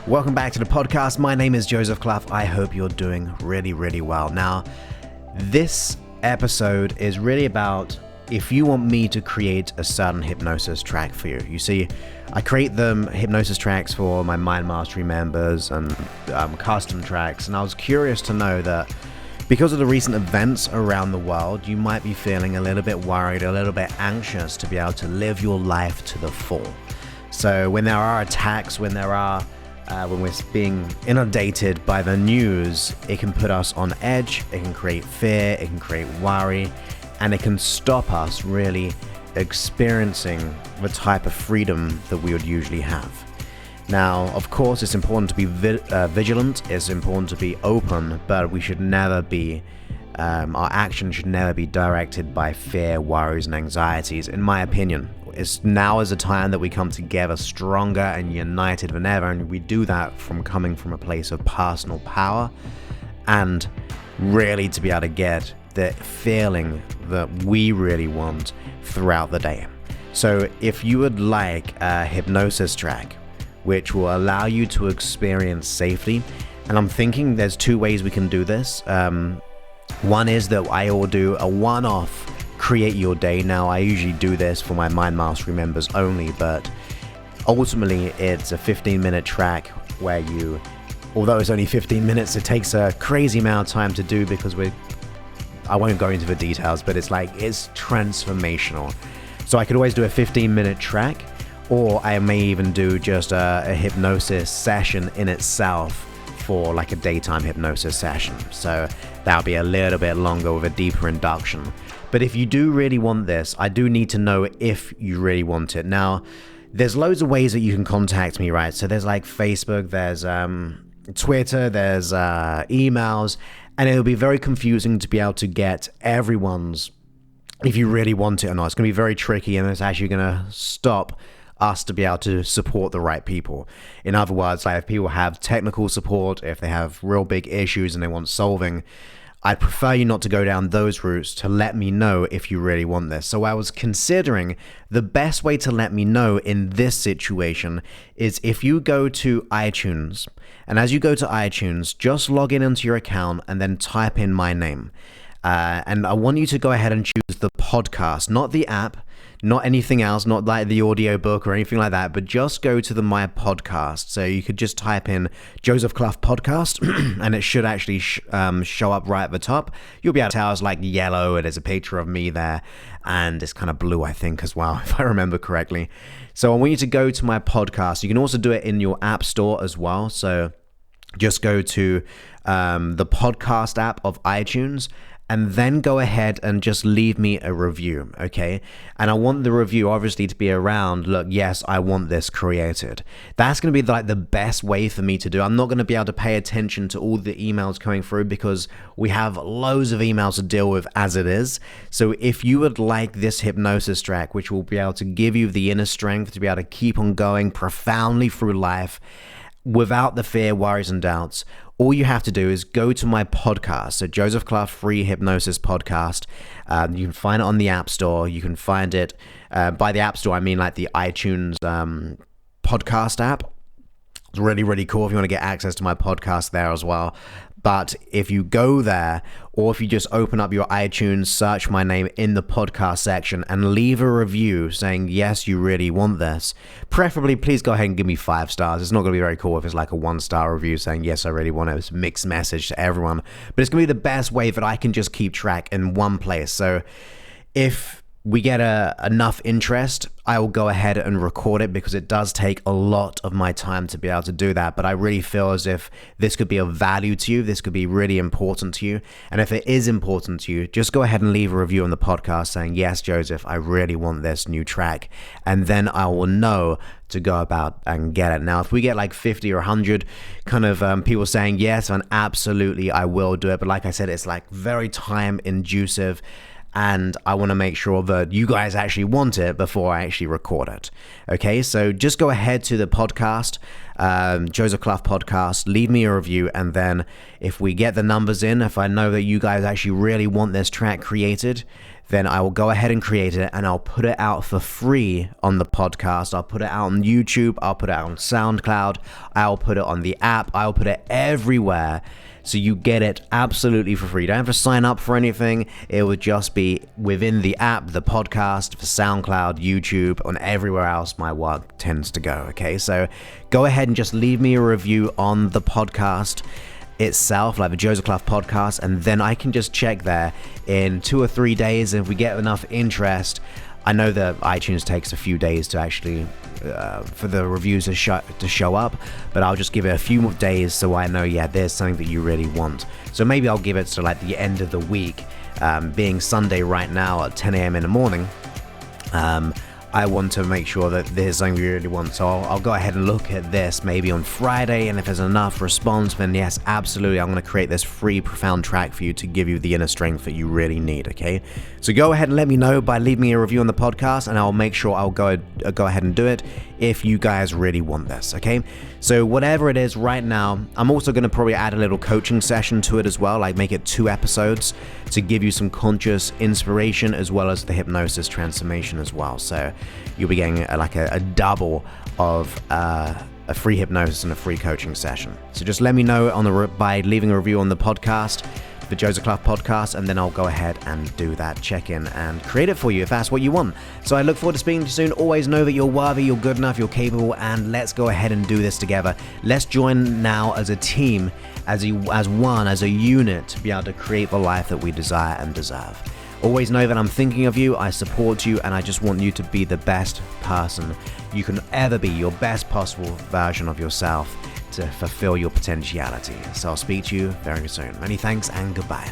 Welcome back to the podcast. My name is Joseph Clough. I hope you're doing really, really well. Now, this episode is really about if you want me to create a certain hypnosis track for you. You see, I create the hypnosis tracks for my Mind Mastery members and custom tracks, and I was curious to know that because of the recent events around the world, you might be feeling a little bit worried, a little bit anxious to be able to live your life to the full. So when there are attacks, when we're being inundated by the news, it can put us on edge, it can create fear, it can create worry, and it can stop us really experiencing the type of freedom that we would usually have. Now, of course, it's important to be vigilant, it's important to be open, but we should never be, our action should never be directed by fear, worries, and anxieties, in my opinion. Now is a time that we come together stronger and united than ever, and we do that from coming from a place of personal power and really to be able to get the feeling that we really want throughout the day. So if you would like a hypnosis track which will allow you to experience safety, and I'm thinking there's two ways we can do this. One is that I will do a one-off create your day. Now, I usually do this for my Mind Mastery members only, but ultimately it's a 15-minute track where you, although it's only 15 minutes, it takes a crazy amount of time to do because I won't go into the details, but it's transformational. So I could always do a 15-minute track, or I may even do just a hypnosis session in itself for like a daytime hypnosis session. So that'll be a little bit longer with a deeper induction. But if you do really want this, I do need to know if you really want it. Now, there's loads of ways that you can contact me, right? So there's like Facebook, there's Twitter, there's emails, and it'll be very confusing to be able to get everyone's, if you really want it or not. It's going to be very tricky, and it's actually going to stop us to be able to support the right people. In other words, like if people have technical support, if they have real big issues and they want solving, I'd prefer you not to go down those routes, to let me know if you really want this. So I was considering the best way to let me know in this situation is if you go to iTunes, and as you go to iTunes, just log in into your account and then type in my name. And I want you to go ahead and choose the podcast, not the app, not anything else, not like the audio book or anything like that, but just go to my podcast. So you could just type in Joseph Clough podcast and it should actually show up right at the top. You'll be able to tell it's like yellow, and there's a picture of me there, and it's kind of blue, I think, as well, if I remember correctly. So I want you to go to my podcast. You can also do it in your app store as well. So just go to the podcast app of iTunes, and then go ahead and just leave me a review, okay? And I want the review obviously to be around, look, yes, I want this created. That's gonna be like the best way for me to do. I'm not gonna be able to pay attention to all the emails coming through because we have loads of emails to deal with as it is. So if you would like this hypnosis track, which will be able to give you the inner strength to be able to keep on going profoundly through life without the fear, worries, and doubts, all you have to do is go to my podcast. So Joseph Clough Free Hypnosis Podcast. You can find it on the App Store. You can find it by the App Store, I mean like the iTunes podcast app. It's really, really cool if you want to get access to my podcast there as well. But if you go there, or if you just open up your iTunes, search my name in the podcast section and leave a review saying, yes, you really want this. Preferably, please go ahead and give me 5 stars. It's not going to be very cool if it's like a 1-star review saying, yes, I really want it. It's a mixed message to everyone. But it's going to be the best way that I can just keep track in one place. So if we get enough interest, I will go ahead and record it because it does take a lot of my time to be able to do that. But I really feel as if this could be of value to you. This could be really important to you. And if it is important to you, just go ahead and leave a review on the podcast saying, yes, Joseph, I really want this new track. And then I will know to go about and get it. Now, if we get like 50 or 100 kind of people saying yes, and absolutely I will do it. But like I said, it's like very time inducive. And I want to make sure that you guys actually want it before I actually record it. Okay, so just go ahead to the podcast, Joseph Clough podcast, leave me a review, and then if we get the numbers in, if I know that you guys actually really want this track created, then I will go ahead and create it and I'll put it out for free on the podcast. I'll put it out on YouTube. I'll put it out on SoundCloud. I'll put it on the app. I'll put it everywhere. So you get it absolutely for free. You don't have to sign up for anything. It would just be within the app, the podcast, for SoundCloud, YouTube, and everywhere else my work tends to go. Okay, so go ahead and just leave me a review on the podcast itself, like the Joseph Clough podcast, and then I can just check there in 2 or 3 days. And if we get enough interest, I know that iTunes takes a few days to actually for the reviews to show up, but I'll just give it a few more days so I know, yeah, there's something that you really want. So maybe I'll give it to like the end of the week, being Sunday right now at 10 a.m. in the morning. I want to make sure that there's something you really want. So I'll go ahead and look at this maybe on Friday, and if there's enough response, then yes, absolutely, I'm going to create this free profound track for you to give you the inner strength that you really need, okay? So go ahead and let me know by leaving me a review on the podcast, and I'll make sure I'll go ahead and do it if you guys really want this, okay? So whatever it is right now, I'm also going to probably add a little coaching session to it as well, like make it 2 episodes to give you some conscious inspiration as well as the hypnosis transformation as well. So you'll be getting a double of a free hypnosis and a free coaching session. So just let me know by leaving a review on the podcast, the Joseph Clough podcast, and then I'll go ahead and do that check-in and create it for you if that's what you want. So I look forward to speaking to you soon. Always know that you're worthy, you're good enough, you're capable, and let's go ahead and do this together. Let's join now as a team, as one, as a unit, to be able to create the life that we desire and deserve. Always know that I'm thinking of you, I support you, and I just want you to be the best person you can ever be, your best possible version of yourself to fulfill your potentiality. So I'll speak to you very soon. Many thanks and goodbye.